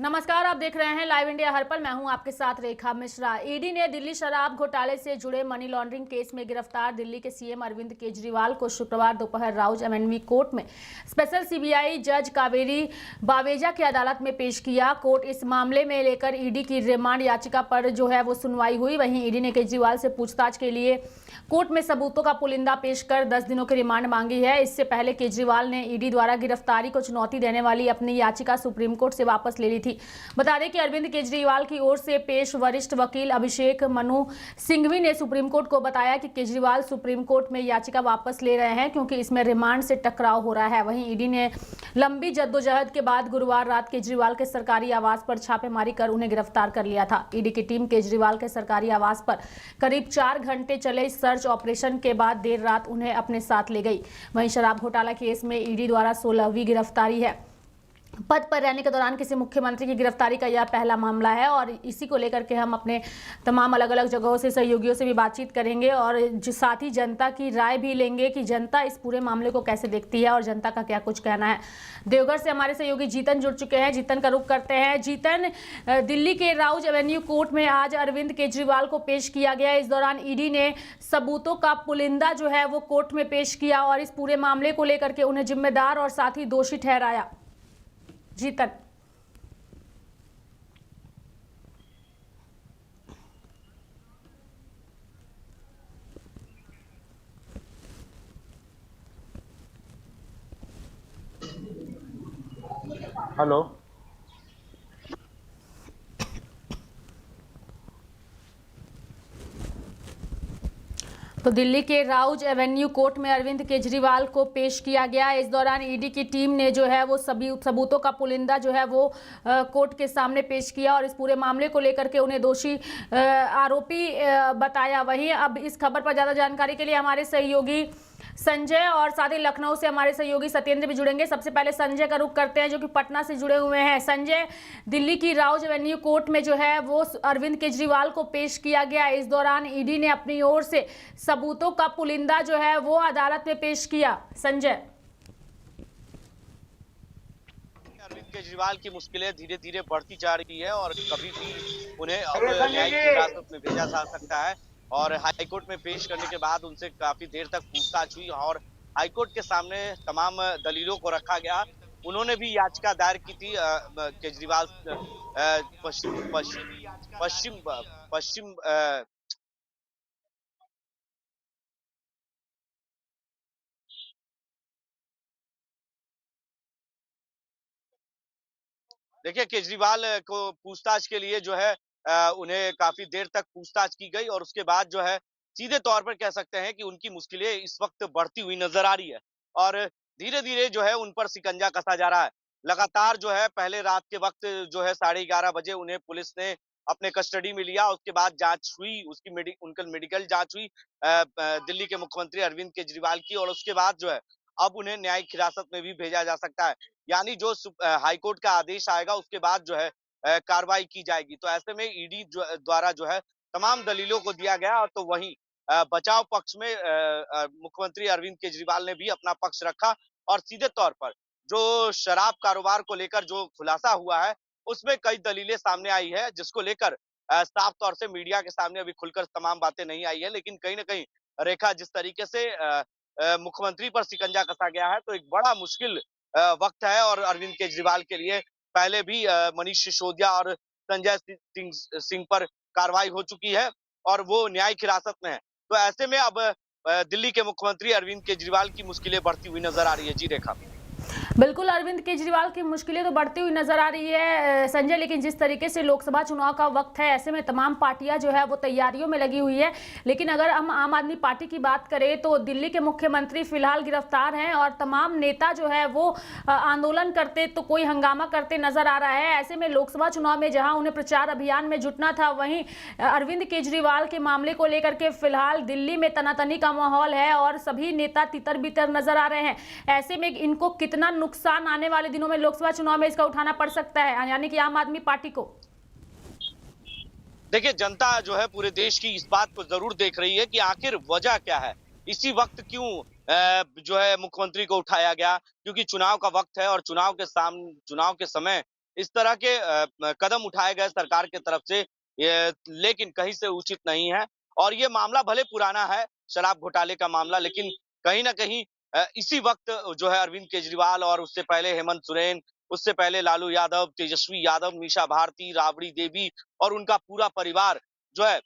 नमस्कार, आप देख रहे हैं लाइव इंडिया हर पल। मैं हूं आपके साथ रेखा मिश्रा। ईडी ने दिल्ली शराब घोटाले से जुड़े मनी लॉन्ड्रिंग केस में गिरफ्तार दिल्ली के सीएम अरविंद केजरीवाल को शुक्रवार दोपहर राउज एवेन्यू कोर्ट में स्पेशल सीबीआई जज कावेरी बावेजा की अदालत में पेश किया। कोर्ट इस मामले में लेकर ईडी की रिमांड याचिका पर वो सुनवाई हुई। वहीं ईडी ने केजरीवाल से पूछताछ के लिए कोर्ट में सबूतों का पुलिंदा पेश कर 10 दिनों की रिमांड मांगी है। इससे पहले केजरीवाल ने ईडी द्वारा गिरफ्तारी को चुनौती देने वाली अपनी याचिका सुप्रीम कोर्ट से वापस ले ली थी। बता दें कि अरविंद केजरीवाल की ओर से पेश वरिष्ठ वकील अभिषेक मनु सिंघवी ने सुप्रीम कोर्ट को बताया कि केजरीवाल सुप्रीम कोर्ट में याचिका वापस ले रहे हैं क्योंकि इसमें रिमांड से टकराव हो रहा है। वहीं ईडी ने लंबी जद्दोजहद के बाद गुरुवार रात केजरीवाल के सरकारी आवास पर छापेमारी कर उन्हें गिरफ्तार कर लिया था। ईडी की टीम केजरीवाल के सरकारी आवास पर करीब 4 घंटे चले सर्च ऑपरेशन के बाद देर रात उन्हें अपने साथ ले गई। वहीं शराब घोटाला केस में ईडी द्वारा 16वीं गिरफ्तारी है। पद पर रहने के दौरान किसी मुख्यमंत्री की गिरफ्तारी का यह पहला मामला है और इसी को लेकर के हम अपने तमाम अलग अलग जगहों से सहयोगियों से भी बातचीत करेंगे और साथ ही जनता की राय भी लेंगे कि जनता इस पूरे मामले को कैसे देखती है और जनता का क्या कुछ कहना है। देवघर से हमारे सहयोगी जीतन जुड़ चुके हैं। जीतन का रुख करते हैं। जीतन, दिल्ली के राउज एवेन्यू कोर्ट में आज अरविंद केजरीवाल को पेश किया गया। इस दौरान ईडी ने सबूतों का पुलिंदा वो कोर्ट में पेश किया और इस पूरे मामले को लेकर के उन्हें जिम्मेदार और साथ ही दोषी ठहराया। जीतन, हेलो। तो दिल्ली के राउज एवेन्यू कोर्ट में अरविंद केजरीवाल को पेश किया गया। इस दौरान ईडी की टीम ने वो सभी सबूतों का पुलिंदा वो कोर्ट के सामने पेश किया और इस पूरे मामले को लेकर के उन्हें दोषी आरोपी बताया। वहीं अब इस खबर पर ज़्यादा जानकारी के लिए हमारे सहयोगी संजय और साथ ही लखनऊ से हमारे सहयोगी सत्येंद्र भी जुड़ेंगे। सबसे पहले संजय का रुख करते हैं जो कि पटना से जुड़े हुए हैं। संजय, दिल्ली की राउज एवेन्यू कोर्ट में वो अरविंद केजरीवाल को पेश किया गया। इस दौरान ईडी ने अपनी ओर से सबूतों का पुलिंदा वो अदालत में पेश किया। संजय, अरविंद केजरीवाल की मुश्किलें धीरे धीरे बढ़ती जा रही है और कभी भी उन्हें अब न्यायिक हिरासत में भेजा जा सकता है और हाईकोर्ट में पेश करने के बाद उनसे काफी देर तक पूछताछ हुई और हाईकोर्ट के सामने तमाम दलीलों को रखा गया। उन्होंने भी याचिका दायर की थी केजरीवाल पश्चिम पश्चिम पश्चिम पश्चिम देखिए, केजरीवाल को पूछताछ के लिए उन्हें काफी देर तक पूछताछ की गई और उसके बाद सीधे तौर पर कह सकते हैं कि उनकी मुश्किलें इस वक्त बढ़ती हुई नजर आ रही है और धीरे धीरे उन पर शिकंजा कसा जा रहा है। लगातार पहले रात के वक्त 11:30 बजे उन्हें पुलिस ने अपने कस्टडी में लिया। उसके बाद जांच हुई, उनका मेडिकल जांच हुई दिल्ली के मुख्यमंत्री अरविंद केजरीवाल की और उसके बाद अब उन्हें न्यायिक हिरासत में भी भेजा जा सकता है। यानी हाईकोर्ट का आदेश आएगा उसके बाद कार्रवाई की जाएगी। तो ऐसे में ईडी द्वारा तमाम दलीलों को दिया गया और तो वहीं बचाव पक्ष में मुख्यमंत्री अरविंद केजरीवाल ने भी अपना पक्ष रखा और सीधे तौर पर जो शराब कारोबार को लेकर जो खुलासा हुआ है उसमें कई दलीलें सामने आई है जिसको लेकर साफ तौर से मीडिया के सामने अभी खुलकर तमाम बातें नहीं आई है। लेकिन कहीं ना कहीं रेखा, जिस तरीके से मुख्यमंत्री पर शिकंजा कसा गया है तो एक बड़ा मुश्किल वक्त है और अरविंद केजरीवाल के लिए पहले भी मनीष सिसोदिया और संजय सिंह पर कार्रवाई हो चुकी है और वो न्यायिक हिरासत में है। तो ऐसे में अब दिल्ली के मुख्यमंत्री अरविंद केजरीवाल की मुश्किलें बढ़ती हुई नजर आ रही है। जी रेखा। बिल्कुल, अरविंद केजरीवाल की मुश्किलें तो बढ़ती हुई नजर आ रही है संजय, लेकिन जिस तरीके से लोकसभा चुनाव का वक्त है ऐसे में तमाम पार्टियां वो तैयारियों में लगी हुई है। लेकिन अगर हम आम आदमी पार्टी की बात करें तो दिल्ली के मुख्यमंत्री फिलहाल गिरफ्तार हैं और तमाम नेता वो आंदोलन करते तो कोई हंगामा करते नजर आ रहा है। ऐसे में लोकसभा चुनाव में जहां उन्हें प्रचार अभियान में जुटना था, वहीं अरविंद केजरीवाल के मामले को लेकर के फिलहाल दिल्ली में तनातनी का माहौल है और सभी नेता तितर बितर नजर आ रहे हैं। ऐसे में इनको कितना नुकसान आने वाले दिनों में लोकसभा चुनाव में इसका उठाना पड़ सकता है, यानी कि आम आदमी पार्टी को? देखिए, जनता पूरे देश की इस बात को जरूर देख रही है कि आखिर वजह क्या है, इसी वक्त क्यों मुख्यमंत्री को उठाया गया, क्योंकि चुनाव का वक्त है और चुनाव के समय इस तरह के कदम उठाए गए सरकार की तरफ से, लेकिन कहीं से उचित नहीं है। और ये मामला भले पुराना है, शराब घोटाले का मामला, लेकिन कहीं ना कहीं इसी वक्त जो है अरविंद केजरीवाल और उससे पहले हेमंत सोरेन, उससे पहले लालू यादव, तेजस्वी यादव, मीसा भारती, राबड़ी देवी और उनका पूरा परिवार जो है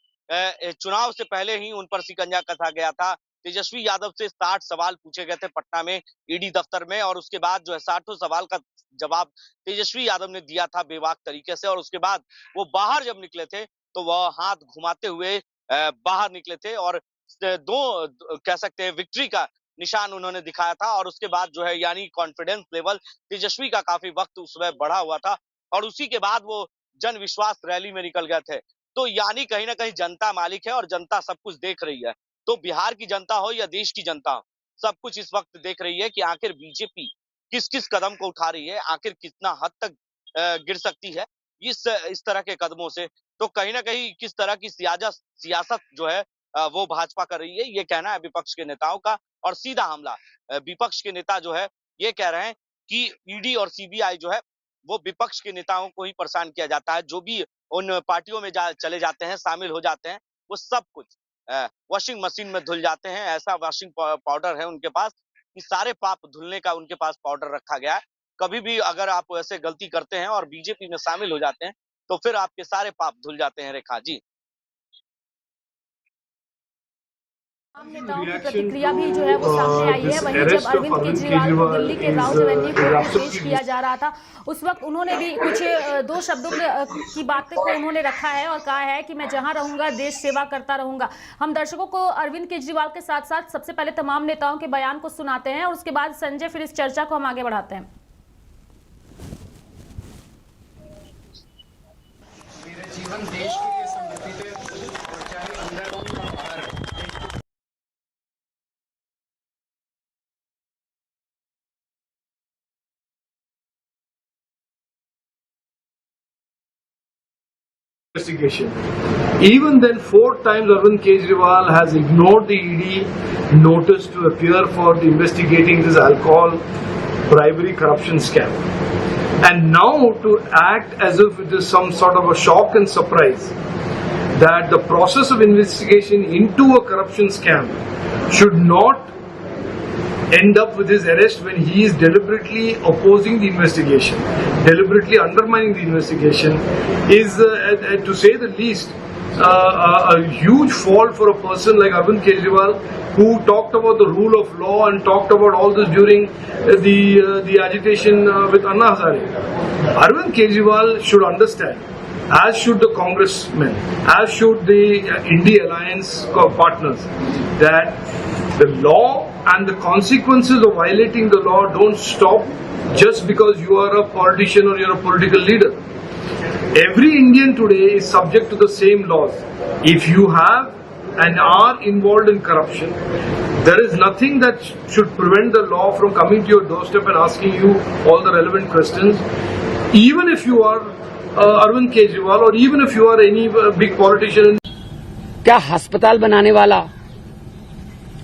चुनाव से पहले ही उन पर शिकंजा कसा गया था। तेजस्वी यादव से 60 सवाल पूछे गए थे पटना में ईडी दफ्तर में, और उसके बाद जो है 60 सवाल का जवाब तेजस्वी यादव ने दिया था बेबाक तरीके से। और उसके बाद वो बाहर जब निकले थे तो वह हाथ घुमाते हुए बाहर निकले थे, और कह सकते हैं विक्ट्री का निशान उन्होंने दिखाया था। और उसके बाद जो है यानी कॉन्फिडेंस लेवल तेजस्वी का काफी वक्त उस समय बढ़ा हुआ था, और उसी के बाद वो जन विश्वास रैली में निकल गए थे। तो यानी कहीं ना कहीं जनता मालिक है और जनता सब कुछ देख रही है। तो बिहार की जनता हो या देश की जनता हो, सब कुछ इस वक्त देख रही है कि आखिर बीजेपी किस किस कदम को उठा रही है, आखिर कितना हद तक गिर सकती है इस तरह के कदमों से। तो कहीं ना कहीं किस तरह की सियासत जो है वो भाजपा कर रही है, ये कहना है विपक्ष के नेताओं का। और सीधा हमला विपक्ष के नेता जो है ये कह रहे हैं कि ईडी और सीबीआई जो है वो विपक्ष के नेताओं को ही परेशान किया जाता है। जो भी उन पार्टियों में चले जाते हैं, शामिल हो जाते हैं, वो सब कुछ वॉशिंग मशीन में धुल जाते हैं। ऐसा वॉशिंग पाउडर है उनके पास कि सारे पाप धुलने का उनके पास पाउडर रखा गया है। कभी भी अगर आप ऐसे गलती करते हैं और बीजेपी में शामिल हो जाते हैं तो फिर आपके सारे पाप धुल जाते हैं। रेखा जी, आम नेताओं की प्रतिक्रिया भी जो है वो सामने आई है। वहीं जब अरविंद केजरीवाल को दिल्ली के राउज एवेन्यू कोर्ट में पेश किया जा रहा था, उस वक्त उन्होंने भी कुछ दो शब्दों की बातें को उन्होंने रखा है और कहा है कि मैं जहां रहूंगा देश सेवा करता रहूंगा। हम दर्शकों को अरविंद केजरीवाल के साथ साथ सबसे पहले तमाम नेताओं के बयान को सुनाते हैं और उसके बाद संजय फिर इस चर्चा को हम आगे बढ़ाते हैं। मेरा जीवन देश के लिए समर्पित है और चाहे अंदर हो या बाहर। Investigation. Even then, 4 times Arvind Kejriwal has ignored the ED notice to appear for investigating this alcohol bribery corruption scam. And now to act as if it is some sort of a shock and surprise that the process of investigation into a corruption scam should not end up with his arrest when he is deliberately opposing the investigation, deliberately undermining the investigation, is to say the least a huge fault for a person like Arvind Kejriwal, who talked about the rule of law and talked about all this during the agitation with Anna Hazare. Arvind Kejriwal should understand, as should the congressmen, as should the India Alliance partners, that the law and the consequences of violating the law don't stop just because you are a politician or you're a political leader. Every Indian today is subject to the same laws. If you have and are involved in corruption, there is nothing that should prevent the law from coming to your doorstep and asking you all the relevant questions. Even if you are Arvind Kejriwal or even if you are any big politician. क्या अस्पताल बनाने वाला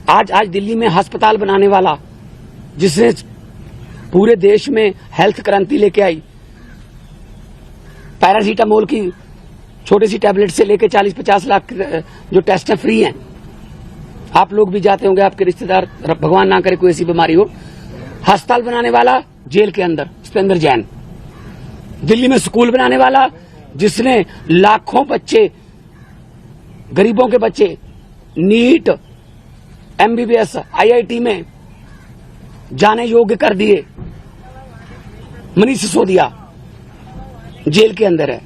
आज दिल्ली में अस्पताल बनाने वाला जिसने पूरे देश में हेल्थ क्रांति लेके आई, पैरासीटामोल की छोटी सी टैबलेट से लेके 40-50 लाख जो टेस्ट हैं फ्री हैं। आप लोग भी जाते होंगे, आपके रिश्तेदार, भगवान ना करे कोई ऐसी बीमारी हो। अस्पताल बनाने वाला जेल के अंदर सत्येंद्र जैन, दिल्ली में स्कूल बनाने वाला जिसने लाखों बच्चे, गरीबों के बच्चे नीट, एमबीबीएस, आईआईटी में जाने योग्य कर दिए, मनीष सिसोदिया जेल के अंदर है।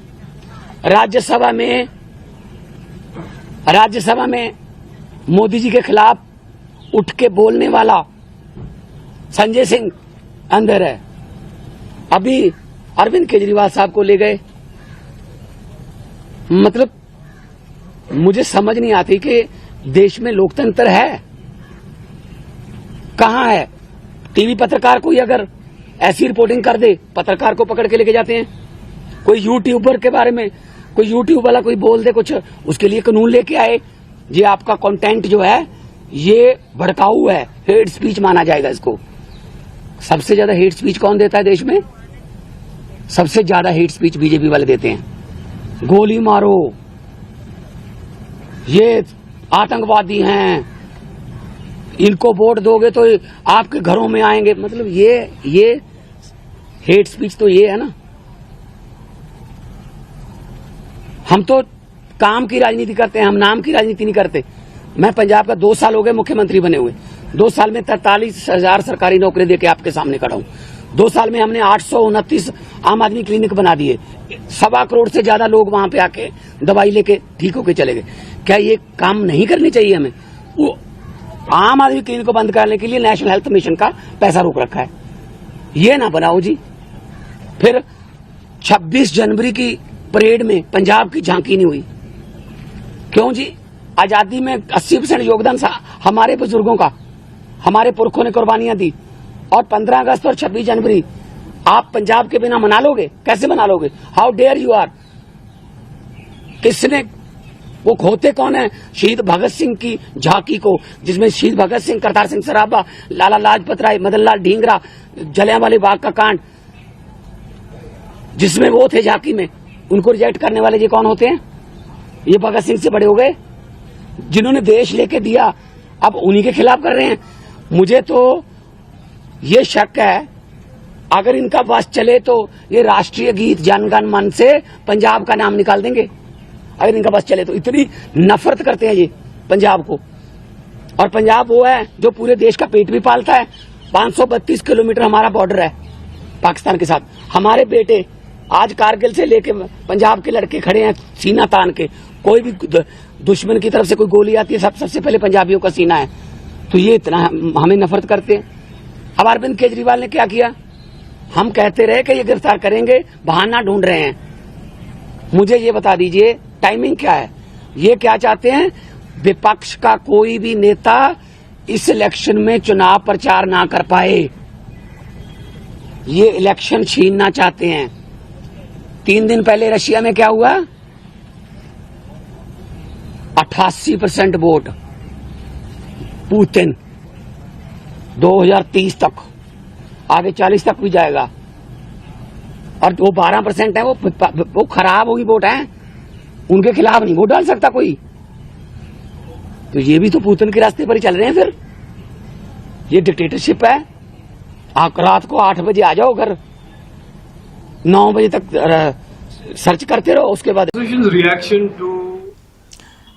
राज्यसभा में मोदी जी के खिलाफ उठ के बोलने वाला संजय सिंह अंदर है। अभी अरविंद केजरीवाल साहब को ले गए। मतलब मुझे समझ नहीं आती कि देश में लोकतंत्र है कहां है। टीवी पत्रकार कोई अगर ऐसी रिपोर्टिंग कर दे, पत्रकार को पकड़ के लेके जाते हैं। कोई यूट्यूबर के बारे में कोई यूट्यूब वाला कोई बोल दे कुछ, उसके लिए कानून लेके आए। ये आपका कंटेंट जो है ये भड़काऊ है, हेट स्पीच माना जाएगा इसको। सबसे ज्यादा हेट स्पीच कौन देता है देश में? सबसे ज्यादा हेट स्पीच बीजेपी वाले देते हैं। गोली मारो, ये आतंकवादी हैं, इनको वोट दोगे तो आपके घरों में आएंगे। मतलब ये हेट स्पीच तो ये है ना। हम तो काम की राजनीति करते हैं, हम नाम की राजनीति नहीं करते। मैं पंजाब का 2 साल हो गए मुख्यमंत्री बने हुए। 2 साल में 43,000 सरकारी नौकरी देके आपके सामने खड़ा हूं। 2 साल में हमने 829 आम आदमी क्लिनिक बना दिए। 1.25 करोड़ से ज्यादा लोग वहां पे आके दवाई लेके ठीक होके चले गए। क्या ये काम नहीं करनी चाहिए हमें? वो आम आदमी क्लिनिक को बंद करने के लिए नेशनल हेल्थ मिशन का पैसा रोक रखा है। ये ना बनाओ जी। फिर 26 जनवरी की परेड में पंजाब की झांकी नहीं हुई। क्यों जी? आजादी में 80% योगदान हमारे बुजुर्गों का, हमारे पुरखों ने कुर्बानियां दी। और 15 अगस्त और 26 जनवरी आप पंजाब के बिना मना लोगे? कैसे मना लोगे? How dare you are. किसने वो खोते कौन है शहीद भगत सिंह की झांकी को, जिसमें शहीद भगत सिंह, करतार सिंह सराभा, लाला लाजपत राय, मदन लाल ढींगरा, जलियांवाले बाग का कांड, जिसमें वो थे झांकी में, उनको रिजेक्ट करने वाले ये कौन होते हैं? ये भगत सिंह से बड़े हो गए जिन्होंने देश लेके दिया, अब उन्हीं के खिलाफ कर रहे हैं। मुझे तो ये शक है अगर इनका बस चले तो ये राष्ट्रीय गीत जन गण मन से पंजाब का नाम निकाल देंगे। अगर इनका बस चले तो इतनी नफरत करते हैं ये पंजाब को। और पंजाब वो है जो पूरे देश का पेट भी पालता है। 532 किलोमीटर हमारा बॉर्डर है पाकिस्तान के साथ। हमारे बेटे आज कारगिल से लेके पंजाब के लड़के खड़े हैं सीना तान के। कोई भी दुश्मन की तरफ से कोई गोली आती है सबसे पहले पंजाबियों का सीना है। तो ये इतना हमें नफरत करते हैं। अब अरविंद केजरीवाल ने क्या किया? हम कहते रहे कि ये गिरफ्तार करेंगे, बहाना ढूंढ रहे हैं। मुझे ये बता दीजिए टाइमिंग क्या है? ये क्या चाहते हैं? विपक्ष का कोई भी नेता इस इलेक्शन में चुनाव प्रचार ना कर पाए। ये इलेक्शन छीनना चाहते हैं। 3 दिन पहले रशिया में क्या हुआ? 88% वोट पुतिन। 2030 तक, आगे 40 तक भी जाएगा। और वो 12% है, वो खराब हुई वोट है, उनके खिलाफ नहीं वोट डाल सकता कोई। तो ये भी तो पुतिन के रास्ते पर ही चल रहे हैं। फिर ये डिक्टेटरशिप है। आप रात को 8 बजे आ जाओ घर, 9 बजे तक सर्च करते रहो, उसके बाद रिएक्शन टू।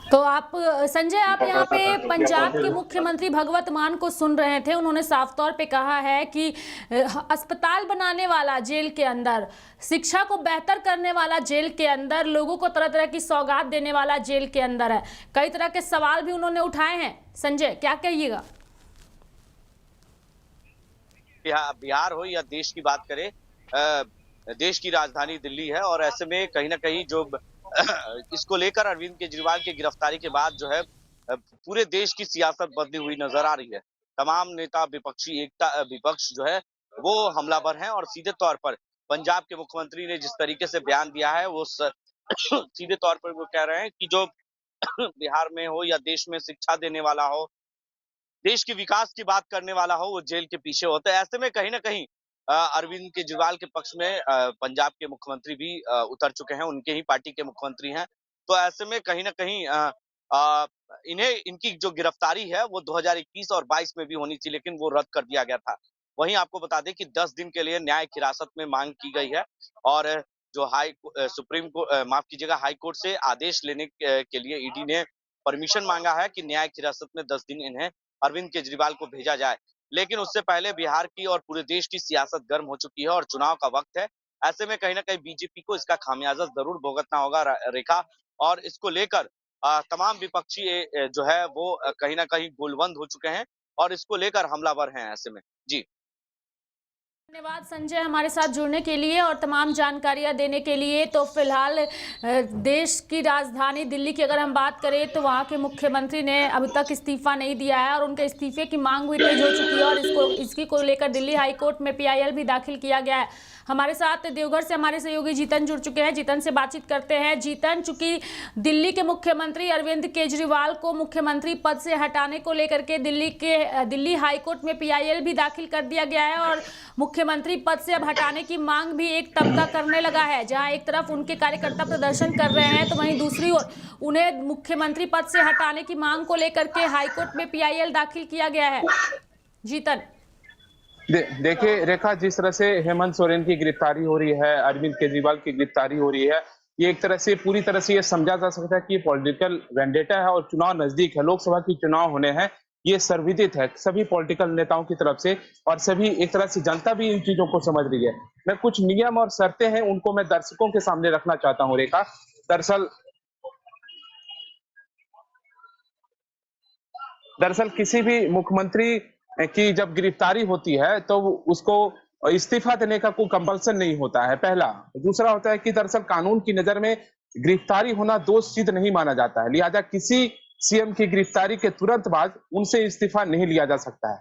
तो आप संजय, आप यहाँ पे पंजाब के मुख्यमंत्री भगवंत मान को सुन रहे थे। उन्होंने साफ तौर पे कहा है कि अस्पताल बनाने वाला जेल के अंदर, शिक्षा को बेहतर करने वाला जेल के अंदर, लोगों को तरह तरह की सौगात देने वाला जेल के अंदर है। कई तरह के सवाल भी उन्होंने उठाए हैं। संजय, क्या कहिएगा? बिहार हो या देश की बात करें, देश की राजधानी दिल्ली है। और ऐसे में कहीं ना कहीं जो इसको लेकर अरविंद केजरीवाल की गिरफ्तारी के बाद जो है पूरे देश की सियासत बदली हुई नजर आ रही है। तमाम नेता विपक्ष जो है वो हमलावर हैं। और सीधे तौर पर पंजाब के मुख्यमंत्री ने जिस तरीके से बयान दिया है वो सीधे तौर पर वो कह रहे हैं कि जो बिहार में हो या देश में शिक्षा देने वाला हो, देश के विकास की बात करने वाला हो, वो जेल के पीछे होता है। ऐसे में कहीं ना कहीं अरविंद केजरीवाल के पक्ष में पंजाब के मुख्यमंत्री भी उतर चुके हैं, उनके ही पार्टी के मुख्यमंत्री हैं। तो ऐसे में कहीं ना कहीं इनकी जो गिरफ्तारी है वो 2021 और 22 में भी होनी थी, लेकिन वो रद्द कर दिया गया था। वहीं आपको बता दें कि 10 दिन के लिए न्यायिक हिरासत में मांग की गई है। और जो हाई कोर्ट से आदेश लेने के लिए ईडी ने परमिशन मांगा है कि न्यायिक हिरासत में 10 दिन इन्हें अरविंद केजरीवाल को भेजा जाए। लेकिन उससे पहले बिहार की और पूरे देश की सियासत गर्म हो चुकी है और चुनाव का वक्त है। ऐसे में कहीं ना कहीं बीजेपी को इसका खामियाजा जरूर भुगतना होगा रेखा। और इसको लेकर तमाम विपक्षी जो है वो कहीं ना कहीं गोलबंद हो चुके हैं और इसको लेकर हमलावर हैं ऐसे में। जी धन्यवाद संजय, हमारे साथ जुड़ने के लिए और तमाम जानकारियां देने के लिए। तो फिलहाल देश की राजधानी दिल्ली की अगर हम बात करें तो वहां के मुख्यमंत्री ने अभी तक इस्तीफा नहीं दिया है और उनके इस्तीफे की मांग हुई तेज हो चुकी है और इसकी को लेकर दिल्ली हाई कोर्ट में PIL भी दाखिल किया गया है। हमारे साथ देवघर से हमारे सहयोगी जीतन जुड़ चुके हैं। जीतन से बातचीत करते हैं। जीतन, चूंकि दिल्ली के मुख्यमंत्री अरविंद केजरीवाल को मुख्यमंत्री पद से हटाने को लेकर के दिल्ली हाई कोर्ट में PIL भी दाखिल कर दिया गया है और मुख्यमंत्री पद से अब हटाने की मांग भी एक तबका करने लगा है। जहां एक तरफ उनके कार्यकर्ता प्रदर्शन कर रहे हैं, तो वहीं दूसरी ओर उन्हें मुख्यमंत्री पद से हटाने की मांग को लेकर के हाईकोर्ट में PIL दाखिल किया गया है। जीतन, देखिए रेखा, जिस तरह से हेमंत सोरेन की गिरफ्तारी हो रही है, अरविंद केजरीवाल की गिरफ्तारी हो रही है, ये एक तरह से पूरी तरह से ये समझा जा सकता है कि पॉलिटिकल वेंडेटा है और चुनाव नजदीक है, लोकसभा की चुनाव होने हैं, ये सर्वविदित है सभी पॉलिटिकल नेताओं की तरफ से, और सभी एक तरह से जनता भी इन चीजों को समझ रही है। मैं कुछ नियम और शर्तें हैं उनको मैं दर्शकों के सामने रखना चाहता हूँ रेखा। दरअसल किसी भी मुख्यमंत्री की जब गिरफ्तारी होती है तो उसको इस्तीफा देने का कोई कंपल्सन नहीं होता है, पहला। दूसरा होता है कि दरअसल कानून की नजर में गिरफ्तारी होना दोष सिद्ध नहीं माना जाता है, लिहाजा किसी सीएम की गिरफ्तारी के तुरंत बाद उनसे इस्तीफा नहीं लिया जा सकता है।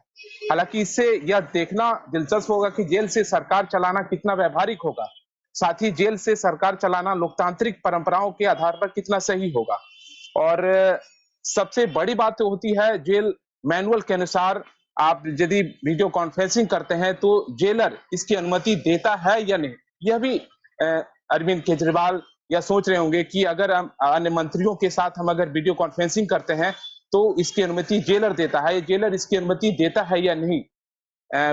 हालांकि इससे यह देखना दिलचस्प होगा कि जेल से सरकार चलाना कितना व्यावहारिक होगा, साथ ही जेल से सरकार चलाना लोकतांत्रिक परंपराओं के आधार पर कितना सही होगा। और सबसे बड़ी बात तो होती है जेल मैनुअल के अनुसार आप यदि वीडियो कॉन्फ्रेंसिंग करते हैं तो जेलर इसकी अनुमति देता है या नहीं। यह भी अरविंद केजरीवाल या सोच रहे होंगे कि अगर हम अन्य मंत्रियों के साथ हम अगर वीडियो कॉन्फ्रेंसिंग करते हैं तो इसकी अनुमति जेलर देता है, जेलर इसकी अनुमति देता है या नहीं।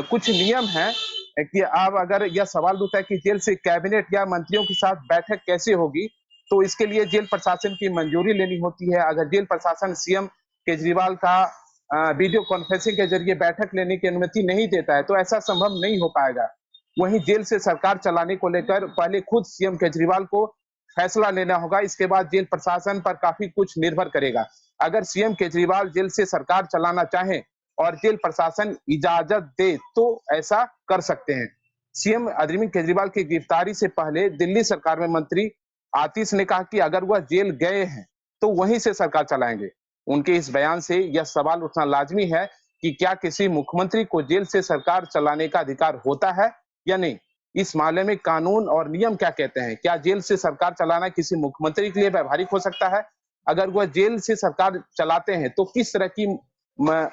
कुछ नियम है कि अब अगर यह सवाल उठता है कि जेल से कैबिनेट या मंत्रियों के साथ बैठक कैसे होगी, तो इसके लिए जेल प्रशासन की मंजूरी लेनी होती है। अगर जेल प्रशासन सीएम केजरीवाल का वीडियो कॉन्फ्रेंसिंग के जरिए बैठक लेने की अनुमति नहीं देता है तो ऐसा संभव नहीं हो पाएगा। वहीं जेल से सरकार चलाने को लेकर पहले खुद सीएम केजरीवाल को फैसला लेना होगा, इसके बाद जेल प्रशासन पर काफी कुछ निर्भर करेगा। अगर सीएम केजरीवाल जेल से सरकार चलाना चाहें और जेल प्रशासन इजाजत दे तो ऐसा कर सकते हैं। सीएम अरविंद केजरीवाल की गिरफ्तारी से पहले दिल्ली सरकार में मंत्री आतिश ने कहा कि अगर वह जेल गए हैं तो वहीं से सरकार चलाएंगे। उनके इस बयान से यह सवाल उठना लाजमी है कि क्या किसी मुख्यमंत्री को जेल से सरकार चलाने का अधिकार होता है या नहीं। इस मामले में कानून और नियम क्या कहते हैं, क्या जेल से सरकार चलाना किसी मुख्यमंत्री के लिए व्यावहारिक हो सकता है? अगर वह जेल से सरकार चलाते हैं तो किस तरह की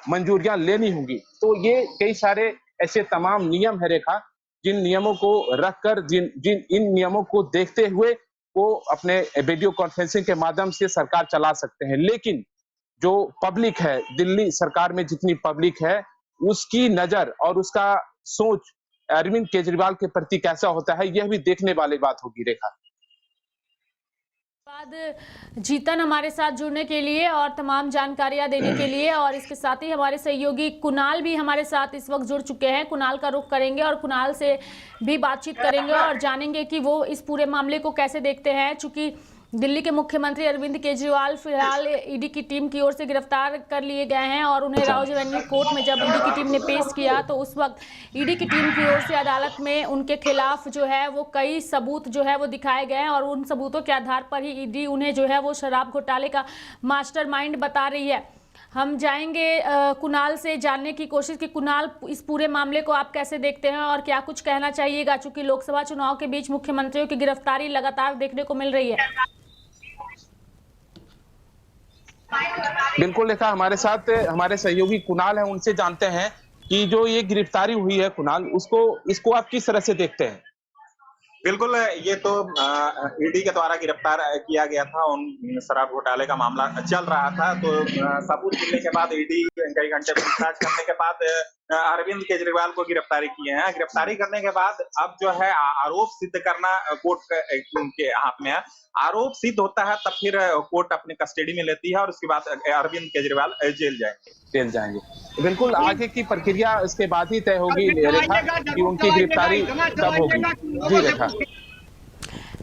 मंजूरियां लेनी होंगी? तो ये कई सारे ऐसे तमाम नियम है रेखा, जिन नियमों को रखकर इन नियमों को देखते हुए वो अपने वीडियो कॉन्फ्रेंसिंग के माध्यम से सरकार चला सकते हैं। लेकिन जो पब्लिक है, दिल्ली सरकार में जितनी पब्लिक है, उसकी नजर और उसका सोच अरविंद केजरीवाल के प्रति कैसा होता है, यह भी देखने वाली बात होगी रेखा। जीतन हमारे साथ जुड़ने के लिए और तमाम जानकारियां देने के लिए, और इसके साथ ही हमारे सहयोगी कुणाल भी हमारे साथ इस वक्त जुड़ चुके हैं। कुणाल का रुख करेंगे और कुणाल से भी बातचीत करेंगे और जानेंगे कि वो इस पूरे मामले को कैसे देखते हैं। चूंकि दिल्ली के मुख्यमंत्री अरविंद केजरीवाल फिलहाल ईडी की टीम की ओर से गिरफ्तार कर लिए गए हैं और उन्हें राउज एवेन्यू कोर्ट में जब ईडी की टीम ने पेश किया तो उस वक्त ईडी की टीम की ओर से अदालत में उनके खिलाफ जो है वो कई सबूत जो है वो दिखाए गए हैं और उन सबूतों के आधार पर ही ईडी उन्हें जो है वो शराब घोटाले का मास्टरमाइंड बता रही है। हम जाएंगे कुणाल से जानने की कोशिश कि कुणाल इस पूरे मामले को आप कैसे देखते हैं और क्या कुछ कहना चाहिएगा, चूंकि लोकसभा चुनाव के बीच मुख्यमंत्रियों की गिरफ्तारी लगातार देखने को मिल रही है। बिल्कुल रेखा, हमारे साथ हमारे सहयोगी कुणाल हैं, उनसे जानते हैं कि जो ये गिरफ्तारी हुई है कुणाल, इसको आप किस तरह से देखते हैं? बिल्कुल, ये तो ईडी के द्वारा गिरफ्तार किया गया था, उन शराब घोटाले का मामला चल रहा था, तो सबूत मिलने के बाद ईडी कई घंटे पूछताछ करने के बाद अरविंद केजरीवाल को गिरफ्तारी किए हैं। गिरफ्तारी करने के बाद अब जो है आरोप सिद्ध करना कोर्ट के हाथ में है। आरोप सिद्ध होता है तब फिर कोर्ट अपनी कस्टडी में लेती है और उसके बाद अरविंद केजरीवाल जेल जाएंगे। बिल्कुल, आगे की प्रक्रिया इसके बाद ही तय होगी रेखा कि उनकी गिरफ्तारी कब होगी। जी रेखा,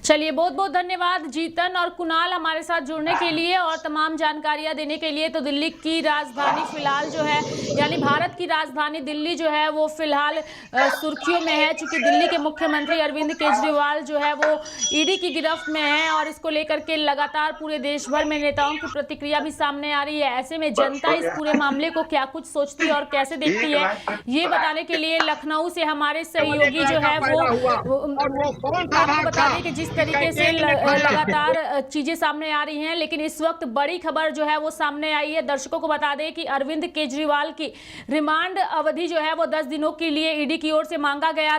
चलिए बहुत बहुत धन्यवाद जीतन और कुणाल हमारे साथ जुड़ने के लिए और तमाम जानकारियां देने के लिए। तो दिल्ली की राजधानी फिलहाल जो है, यानी भारत की राजधानी दिल्ली जो है वो फिलहाल सुर्खियों में है, चूंकि दिल्ली के मुख्यमंत्री अरविंद केजरीवाल जो है वो ईडी की गिरफ्त में है और इसको लेकर के लगातार पूरे देश भर में नेताओं की प्रतिक्रिया भी सामने आ रही है। ऐसे में जनता इस पूरे मामले को क्या कुछ सोचती है और कैसे देखती है, ये बताने के लिए लखनऊ से हमारे सहयोगी जो है वो आपको बता दें कि जिस तरीके से लगातार चीजें सामने आ रही हैं, लेकिन इस वक्त बड़ी खबर जो है वो सामने आई है। दर्शकों को बता दें कि अरविंद केजरीवाल की रिमांड अवधि जो है वो 10 दिनों के लिए ईडी की ओर से मांगा गया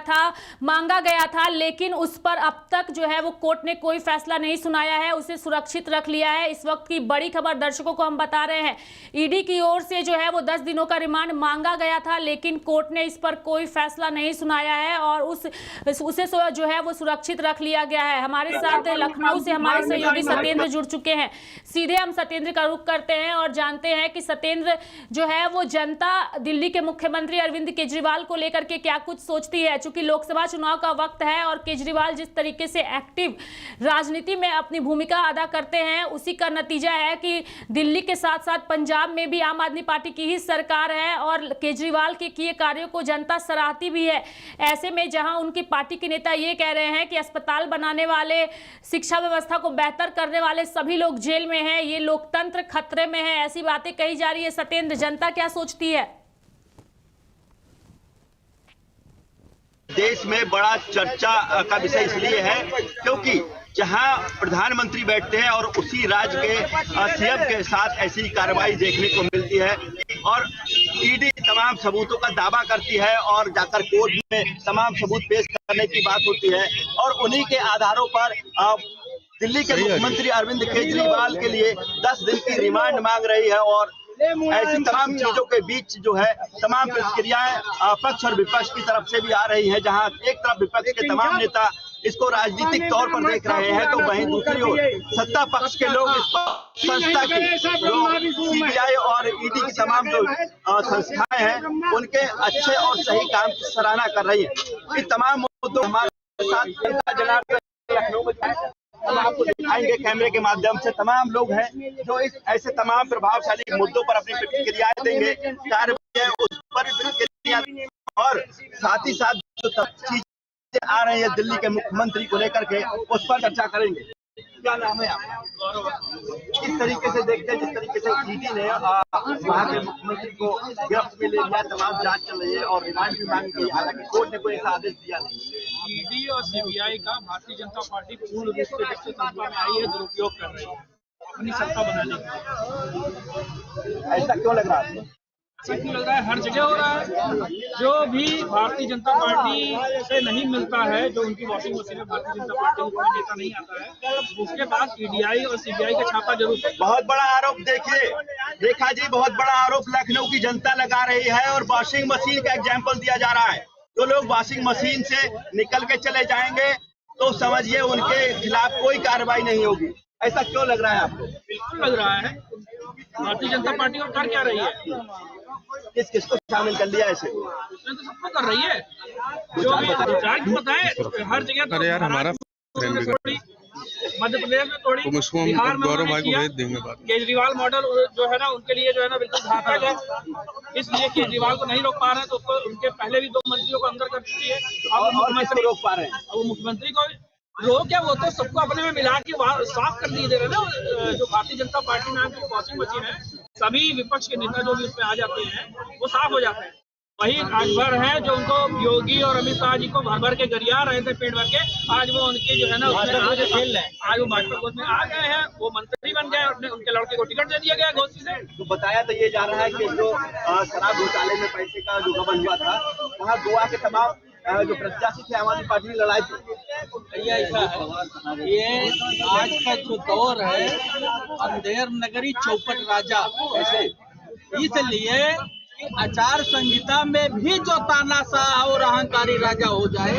था, लेकिन उस पर अब तक जो है वो कोर्ट ने कोई फैसला नहीं सुनाया है, उसे सुरक्षित रख लिया है। इस वक्त की बड़ी खबर दर्शकों को हम बता रहे हैं, ईडी की ओर से जो है वो 10 दिनों का रिमांड मांगा गया था, लेकिन कोर्ट ने इस पर कोई फैसला नहीं सुनाया है और उसे जो है वो सुरक्षित रख लिया गया है। हमारे साथ लखनऊ से हमारे सहयोगी सत्येंद्र जुड़ चुके हैं। सीधे हम सत्येंद्र का रुख करते हैं और जानते हैं कि सत्येंद्र जो है वो जनता दिल्ली के मुख्यमंत्री अरविंद केजरीवाल को लेकर के क्या कुछ सोचती है। चूंकि लोकसभा चुनाव का वक्त है और केजरीवाल जिस तरीके से एक्टिव राजनीति में अपनी भूमिका अदा करते हैं, उसी का नतीजा है कि दिल्ली के साथ साथ पंजाब में भी आम आदमी पार्टी की ही सरकार है और केजरीवाल के किए कार्यों को जनता सराहती भी है। ऐसे में जहां उनकी पार्टी के नेता ये कह रहे हैं कि अस्पताल बनाने वाले, शिक्षा व्यवस्था को बेहतर करने वाले सभी लोग जेल में हैं, ये लोकतंत्र खतरे में है, ऐसी बातें कही जा रही है। सत्येंद्र, जनता क्या सोचती है? देश में बड़ा चर्चा का विषय इसलिए है क्योंकि जहां प्रधानमंत्री बैठते हैं और उसी राज्य के सीएम के साथ ऐसी कार्रवाई देखने को मिलती है और ईडी तमाम सबूतों का दावा करती है और जाकर कोर्ट में तमाम सबूत पेश करने की बात होती है और उन्हीं के आधारों पर दिल्ली के मुख्यमंत्री अरविंद केजरीवाल के लिए 10 दिन की रिमांड मांग रही है और ऐसी तमाम चीजों के बीच जो है तमाम प्रतिक्रियाएं पक्ष और विपक्ष की तरफ से भी आ रही हैं। जहां एक तरफ विपक्ष के तमाम नेता इसको राजनीतिक तौर पर देख रहे हैं तो वहीं दूसरी ओर सत्ता पक्ष के लोग इस संस्था की जो सीबीआई और ईडी की तमाम जो संस्थाएं हैं उनके अच्छे और सही काम की सराहना कर रही है। इन तमाम मुद्दों हमारे साथ जनाब लखनऊ में हम आपको दिखाएंगे कैमरे के माध्यम से। तमाम लोग हैं जो इस ऐसे तमाम प्रभावशाली मुद्दों पर अपनी प्रतिक्रियाएं देंगे, कार्रवाई है उस पर भी प्रतिक्रिया और साथ ही साथ जो चीजें आ रही है दिल्ली के मुख्यमंत्री को लेकर के उस पर चर्चा करेंगे। क्या नाम है आपका? किस तरीके से देखते हैं जिस तरीके से ईडी ने वहाँ के मुख्यमंत्री को गिरफ्त में ले लिया, तमाम जांच चल रही है और रिमांड भी मांगी गई, हालांकि कोर्ट ने कोई ऐसा आदेश दिया नहीं। ईडी और सीबीआई का भारतीय जनता पार्टी पूर्ण रूप से जब से सत्ता में आई है दुरुपयोग कर रही है अपनी सत्ता बनाने का। ऐसा क्यों लग रहा है? ऐसा क्यों लग रहा है? हर जगह हो रहा है। जो भी भारतीय जनता पार्टी से नहीं मिलता है, जो उनकी वॉशिंग मशीन में भारतीय जनता पार्टी का नेता नहीं आता है, उसके बाद ईडीआई और सीबीआई का छापा जरूर है। बहुत बड़ा आरोप देखिए रेखा जी, बहुत बड़ा आरोप लखनऊ की जनता लगा रही है और वॉशिंग मशीन का एग्जाम्पल दिया जा रहा है। जो लोग वॉशिंग मशीन से निकल के चले जाएंगे तो समझिए उनके खिलाफ कोई कार्रवाई नहीं होगी। ऐसा क्यों लग रहा है आपको? बिल्कुल लग रहा है। भारतीय जनता पार्टी और कर क्या रही है? किस किस को शामिल कर लिया ऐसे? तो सबको कर रही है। जो भी बताए हर जगह। अरे यार हमारा मध्य प्रदेश में थोड़ी, बिहार में केजरीवाल मॉडल जो है ना उनके लिए जो है ना बिल्कुल घातक है। इसलिए केजरीवाल को नहीं रोक पा रहे हैं तो उसको उनके पहले भी 2 मंत्रियों को अंदर कर चुकी है। अब मुख्यमंत्री रोक पा रहे हैं। अब वो मुख्यमंत्री को रोक क्या, वो तो सबको अपने में मिला के साफ कर दिए दे रहे ना। जो भारतीय जनता पार्टी नाम की वॉशिंग मशीन है, सभी विपक्ष के नेता जो भी उसमें आ जाते हैं वो साफ हो जाते हैं। वही राजभर है जो उनको योगी और अमित शाह जी को भर भर के गरिया रहे थे पेट भर के, आज वो उनके जो है ना आज वो भाजपा गोद में आ गए हैं, वो मंत्री बन गए, अपने उनके लड़के को टिकट दे दिया गया घोषित से। तो बताया तो ये जा रहा है कि जो शराब घोटाले में पैसे का जो गबन हुआ था वहाँ गोवा के तमाम जो प्रत्याशी थे आम आदमी पार्टी ने लड़ाई थी। ऐसा है, ये आज का जो दौर है अंधेर नगरी चौपट राजा, ऐसे इसलिए आचार संहिता में भी जो तानाशाह और अहंकारी राजा हो जाए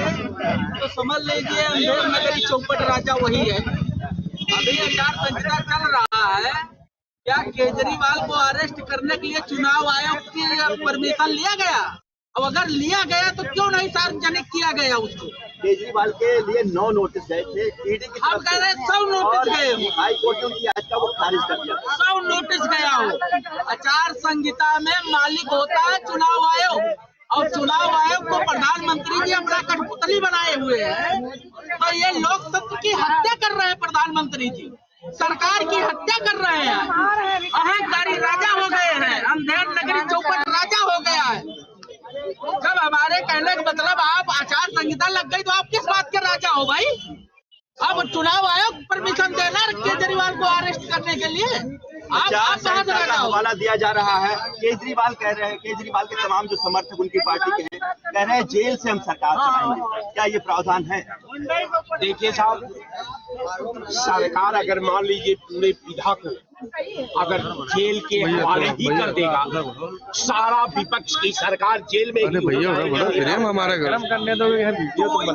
तो समझ लीजिए अंधेर नगरी चौपट राजा वही है। अभी आचार संहिता चल रहा है, क्या केजरीवाल को अरेस्ट करने के लिए चुनाव आयोग की परमिशन लिया गया? अब अगर लिया गया तो क्यों नहीं सार्वजनिक किया गया उसको? केजरीवाल के लिए 9 नोटिस गए थे ईडी की हम कह रहे हैं 100 नोटिस गए, हाई कोर्ट ने उनकी याचिका को खारिज कर दिया। 100 नोटिस गया हो। आचार संहिता में मालिक होता है चुनाव आयोग और चुनाव आयोग को प्रधानमंत्री जी अपना कठपुतली बनाए हुए हैं। तो ये लोकतंत्र की हत्या कर रहे हैं प्रधानमंत्री जी, सरकार की हत्या कर रहे हैं, अहंकारी राजा हो गए हैं, अंधेर नगरी चौपट राजा हो गया है। जब हमारे कहने का मतलब आप आचार संहिता लग गई तो आप किस बात के राजा हो भाई? अब चुनाव आयोग परमिशन देना केजरीवाल को अरेस्ट करने के लिए। आचार संहिता का हवाला दिया जा रहा है। केजरीवाल कह रहे हैं, केजरीवाल के तमाम जो समर्थक उनकी पार्टी के हैं कह रहे हैं जेल से हम सरकार चलाएंगे। क्या ये प्रावधान है? देखिए साहब, सरकार अगर मान लीजिए पूरे विधा को अगर जेल के हवाले ही कर देगा, सारा विपक्ष की सरकार जेल में हमारा गर्म करने दो,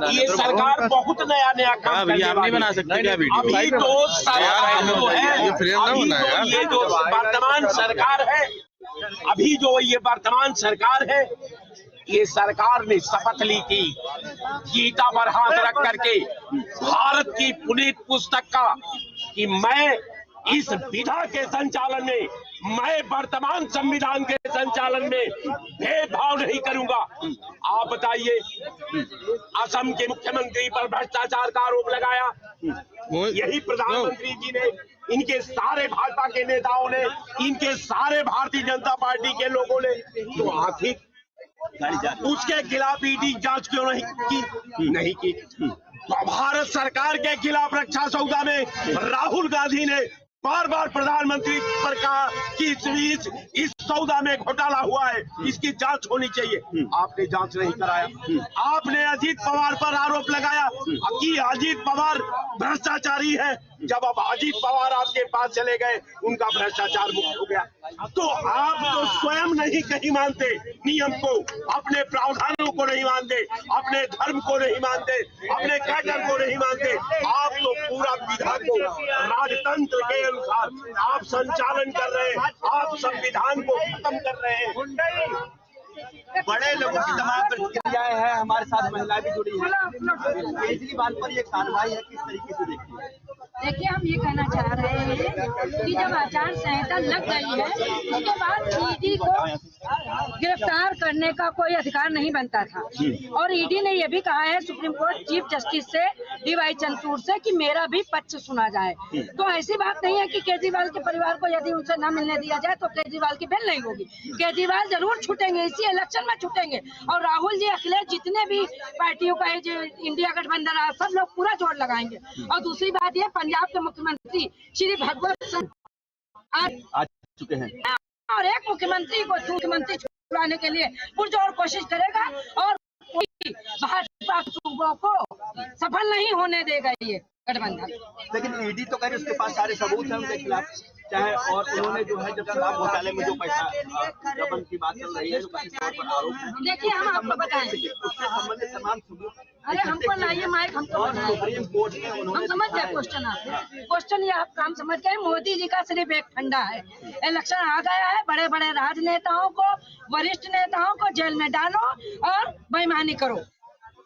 ये सरकार बहुत नया नया काम नहीं बना सकती। अभी तो सरकार जो है, ये जो वर्तमान सरकार है, अभी जो ये वर्तमान सरकार है, ये सरकार ने शपथ ली थी गीता पर हाथ रख करके भारत की पुनीत पुस्तक का कि मैं इस विधा के संचालन में, मैं वर्तमान संविधान के संचालन में भेदभाव नहीं करूंगा। आप बताइए, असम के मुख्यमंत्री पर भ्रष्टाचार का आरोप लगाया, यही प्रधानमंत्री जी ने, इनके सारे भाजपा के नेताओं ने, इनके सारे भारतीय जनता पार्टी के लोगों ने तो आर्थिक उसके खिलाफ ईडी जांच क्यों नहीं की? तो भारत सरकार के खिलाफ रक्षा सौदा में राहुल गांधी ने बार बार प्रधानमंत्री पर कहा कि इस सौदा में घोटाला हुआ है, इसकी जांच होनी चाहिए। आपने जांच नहीं कराया। आपने अजीत पवार पर आरोप लगाया कि अजीत पवार भ्रष्टाचारी है। जब अब अजीत पवार आपके पास चले गए, उनका भ्रष्टाचार मुक्त हो गया। तो आप तो स्वयं नहीं कहीं मानते नियम को, अपने प्रावधानों को नहीं मानते, अपने धर्म को नहीं मानते, अपने कैडर को नहीं मानते। आप तो पूरा विधा को राजतंत्र के अनुसार आप संचालन कर रहे हैं, आप संविधान को खत्म कर रहे हैं। बड़े लोगों की तमाम प्रतिक्रियाएं हैं, हमारे साथ महिलाएं भी जुड़ी हैं। केजरीवाल पर ये कार्रवाई है, किस तरीके से देखती है? देखिए, हम ये कहना चाह रहे हैं कि जब आचार संहिता लग गई है, उसके बाद ईडी को गिरफ्तार करने का कोई अधिकार नहीं बनता था। और ईडी ने यह भी कहा है सुप्रीम कोर्ट चीफ जस्टिस से डीवाई चंद्रचूड़ से कि मेरा भी पक्ष सुना जाए। तो ऐसी बात नहीं है कि केजरीवाल के परिवार को यदि उनसे न मिलने दिया जाए तो केजरीवाल की बेल नहीं होगी। केजरीवाल जरूर छूटेंगे, इसी इलेक्शन में छूटेंगे। और राहुल जी, अखिलेश, जितने भी पार्टियों का है, जो इंडिया गठबंधन है, सब लोग पूरा जोर लगाएंगे। और दूसरी बात ये, पंजाब के मुख्यमंत्री श्री भगवत सिंह आ चुके हैं और एक मुख्यमंत्री को मुख्यमंत्री छुड़ाने के लिए पुरजोर कोशिश करेगा और कोई भाजपा सूबों को सफल नहीं होने देगा ये गठबंधन। लेकिन ईडी तो कह रही उसके पास सारे सबूत हैं उनके खिलाफ, चाहे और उन्होंने जो है जब शराब घोटाले में जो पैसा गबन की बात चल रही है, जो किसी तौर पर आरोप है, देखिए हम आपको बताएं, उससे संबंधित तमाम सबूत। अरे हमको लाइए माइक, हमको सुप्रीम कोर्ट में हम समझ गए क्वेश्चन। आप क्वेश्चन ये आप काम समझ गए। मोदी जी का सिर्फ एक फंडा है, इलेक्शन आ गया है, बड़े बड़े राजनेताओं को, वरिष्ठ नेताओं को जेल में डालो और बेईमानी करो।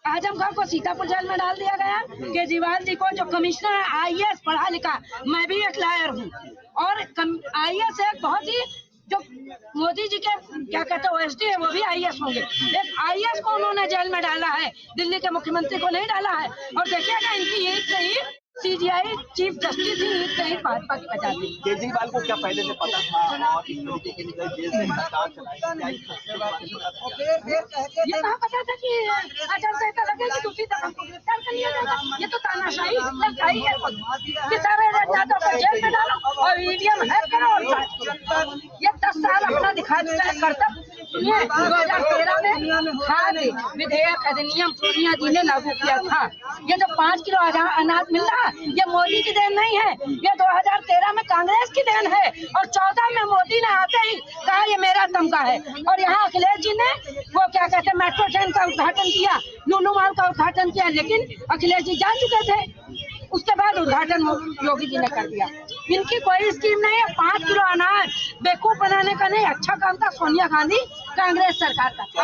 आजमगढ़ को सीतापुर जेल में डाल दिया गया। केजरीवाल जी को, जो कमिश्नर है IAS पढ़ा लिखा, मैं भी एक लायर हूँ, और IAS एक बहुत ही, जो मोदी जी के क्या कहते हैं OSD है, वो भी IAS होंगे। एक IAS को उन्होंने जेल में डाला है, दिल्ली के मुख्यमंत्री को नहीं डाला है। और देखिएगा इनकी ईद से ही CGI चीफ जस्टिस ही ईद से ही भाजपा की बचा दी। केजरीवाल को क्या पहले से पता था और इस तरीके के लिए जेल से सरकार चलाई? ये कहाँ पता था कि आचार संहिता लगेगी, दूसरी तरफ हमको गिरफ्तार कर लिया जाएगा? ये तो तानाशाही है कि सारे राजनेताओं को जेल में डालो और EVM हैक करो और जांच करो। ये 10 साल अपना दिखा दिया है कर्तव्य। सुनिए, 2013 में खाद्य विधेयक अधिनियम सोनिया जी ने लागू किया था। ये जो 5 किलो अनाज मिल रहा है, ये मोदी की देन नहीं है, ये 2013 में कांग्रेस की देन है। और 14 में मोदी ने आते ही कहा ये मेरा तमगा है। और यहाँ अखिलेश जी ने वो क्या कहते हैं मेट्रो ट्रेन का उद्घाटन किया, लुलु मॉल का उद्घाटन किया, लेकिन अखिलेश जी जा चुके थे। उसके बाद उद्घाटन योगी जी ने कर दिया। इनकी कोई स्कीम नहीं है। 5 किलो अनाज बेवकूफ बनाने का नहीं, अच्छा काम था सोनिया गांधी कांग्रेस सरकार का था,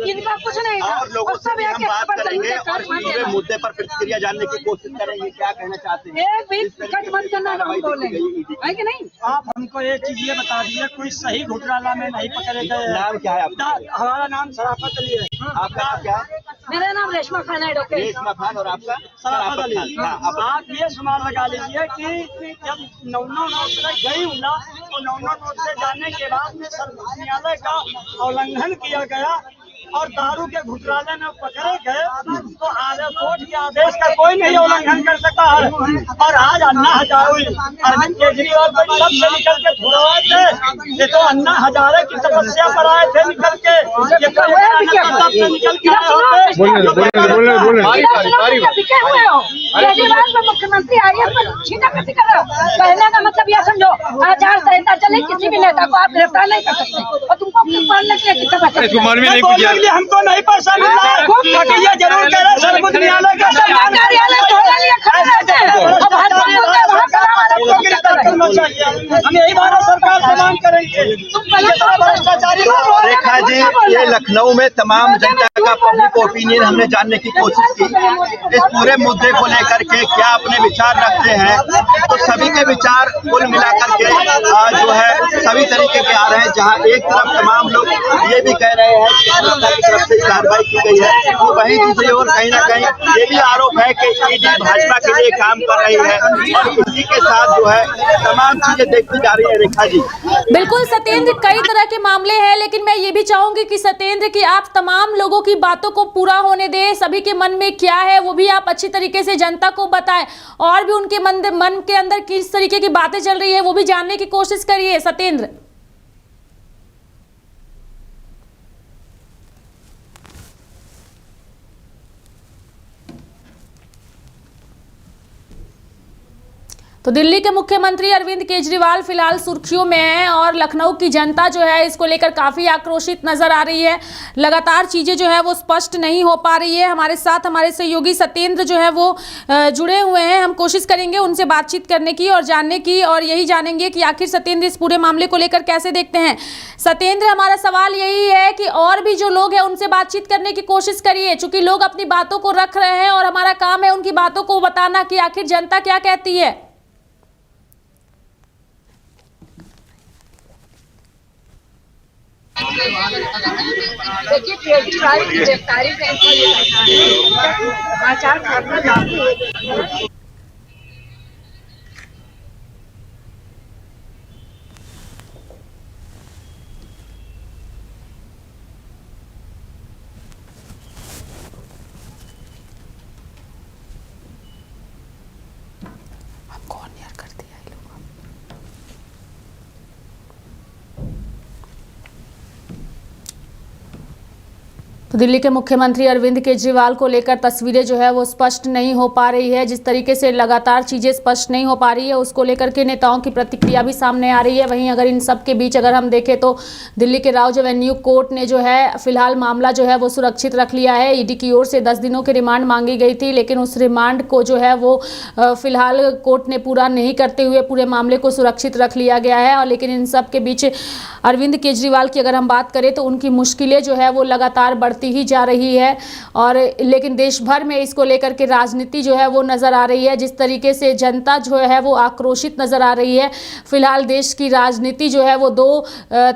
इनका कुछ नहीं था। और सब हम बात करेंगे और पूरे मुद्दे पर प्रतिक्रिया जानने की कोशिश करेंगे। क्या कहना चाहते हैं? एक भी कट बंद करना हम बोलेंगे, है कि नहीं? आप हमको एक चीज ये बता दीजिए, कोई सही घोटाला में नहीं पकड़े गए। नाम क्या है आपका? हमारा नाम शराफत अली है। आपका क्या है? मेरा नाम रेशमा खान है। डॉक्टर रेशमा खान। और आपका? शराफत अली। अब आप ये सुमान लगा लीजिए कि जब 9 नोट से गई हूँ ना, तो 9 नोट से जाने के बाद में सर्वोच्च न्यायालय का उल्लंघन किया गया और दारू के घुटराले में पकड़े गए तो कोर्ट के आदेश का कोई नहीं उल्लंघन कर सकता है। और आज अन्ना हजारे अरविंद केजरीवाल को सबसे निकल के छुड़वाए थे, ये तो अन्ना हजारे की तपस्या पर आए थे निकल के, ये सबसे निकल के आए होते। केजरीवाल को मुख्यमंत्री आइए छीना कर रहे हो, कहने का मतलब यह समझो आचार संहिता चले, किसी भी नेता को आप गिरफ्तार नहीं कर सकते और तुमको मानने के लिए हमको नहीं पैसा मिल रहा है, ये जरूर कह रहे सर्वोच्च न्यायालय का कार्यालय खड़े रहते हैं। हम यही भारत सरकार से मांग करेंगे, भ्रष्टाचारी। रेखा जी, ये लखनऊ में तमाम जनता का पब्लिक ओपिनियन हमने जानने की कोशिश की, इस पूरे मुद्दे को लेकर के क्या अपने विचार रखते हैं, तो सभी के विचार कुल मिलाकर के जो है सभी तरीके के आ रहे हैं। जहां एक तरफ तमाम लोग ये भी कह रहे हैं कि संस्था की तरफ से कार्रवाई की गई है, तो वहीं दूसरी ओर कहीं ना कहीं ये भी आरोप है कि ईडी भाजपा के लिए काम कर रही है और इसी के साथ जो है तमाम चीजें देखी जा रही है। रेखा जी, बिल्कुल सत्येंद्र, कई तरह के मामले हैं, लेकिन मैं ये भी चाहूंगी कि सत्येंद्र कि आप तमाम लोगों की बातों को पूरा होने दें, सभी के मन में क्या है वो भी आप अच्छी तरीके से जनता को बताएं और भी उनके मन के अंदर किस तरीके की बातें चल रही है वो भी जानने की कोशिश करिए। सत्येंद्र, तो दिल्ली के मुख्यमंत्री अरविंद केजरीवाल फिलहाल सुर्खियों में हैं और लखनऊ की जनता जो है इसको लेकर काफ़ी आक्रोशित नजर आ रही है। लगातार चीज़ें जो है वो स्पष्ट नहीं हो पा रही है। हमारे साथ हमारे सहयोगी सत्येंद्र जो है वो जुड़े हुए हैं, हम कोशिश करेंगे उनसे बातचीत करने की और जानने की, और यही जानेंगे कि आखिर सत्येंद्र इस पूरे मामले को लेकर कैसे देखते हैं। सत्येंद्र, हमारा सवाल यही है कि और भी जो लोग हैं उनसे बातचीत करने की कोशिश करिए, चूँकि लोग अपनी बातों को रख रहे हैं और हमारा काम है उनकी बातों को बताना कि आखिर जनता क्या कहती है। देखिए, केजरीवाल की गिरफ्तारी का आचार संहिता लागू हो गई। तो दिल्ली के मुख्यमंत्री अरविंद केजरीवाल को लेकर तस्वीरें जो है वो स्पष्ट नहीं हो पा रही है। जिस तरीके से लगातार चीज़ें स्पष्ट नहीं हो पा रही है उसको लेकर के नेताओं की प्रतिक्रिया भी सामने आ रही है। वहीं अगर इन सब के बीच अगर हम देखें तो दिल्ली के राउज एवेन्यू कोर्ट ने जो है फिलहाल मामला जो है वो सुरक्षित रख लिया है। ईडी की ओर से 10 दिनों की रिमांड मांगी गई थी, लेकिन उस रिमांड को जो है वो फिलहाल कोर्ट ने पूरा नहीं करते हुए पूरे मामले को सुरक्षित रख लिया गया है। और लेकिन इन सब के बीच अरविंद केजरीवाल की अगर हम बात करें तो उनकी मुश्किलें जो है वो लगातार बढ़ती ही जा रही है। और लेकिन देश भर में इसको लेकर के राजनीति जो है वो नज़र आ रही है। जिस तरीके से जनता जो है वो आक्रोशित नज़र आ रही है। फिलहाल देश की राजनीति जो है वो 2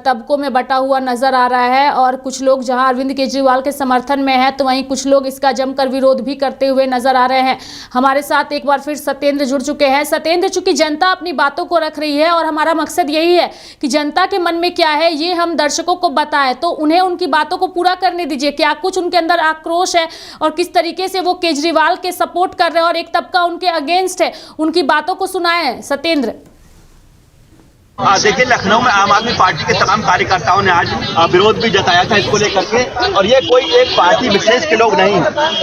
तबकों में बटा हुआ नज़र आ रहा है और कुछ लोग जहां अरविंद केजरीवाल के समर्थन में है तो वहीं कुछ लोग इसका जमकर विरोध भी करते हुए नज़र आ रहे हैं। हमारे साथ एक बार फिर सत्येंद्र जुड़ चुके हैं। सत्येंद्र, चूंकि जनता अपनी बातों को रख रही है और हमारा मकसद यही है कि जनता के मन में क्या है ये हम दर्शकों को बताएं, तो उन्हें उनकी बातों को पूरा करने दीजिए। क्या कुछ उनके अंदर आक्रोश है और किस तरीके से वो केजरीवाल के सपोर्ट कर रहे हैं और एक तबका उनके अगेंस्ट है, उनकी बातों को सुनाएं सत्येंद्र। देखिए, लखनऊ में आम आदमी पार्टी के तमाम कार्यकर्ताओं ने आज विरोध भी जताया था इसको लेकर के, और ये कोई एक पार्टी विशेष के लोग नहीं,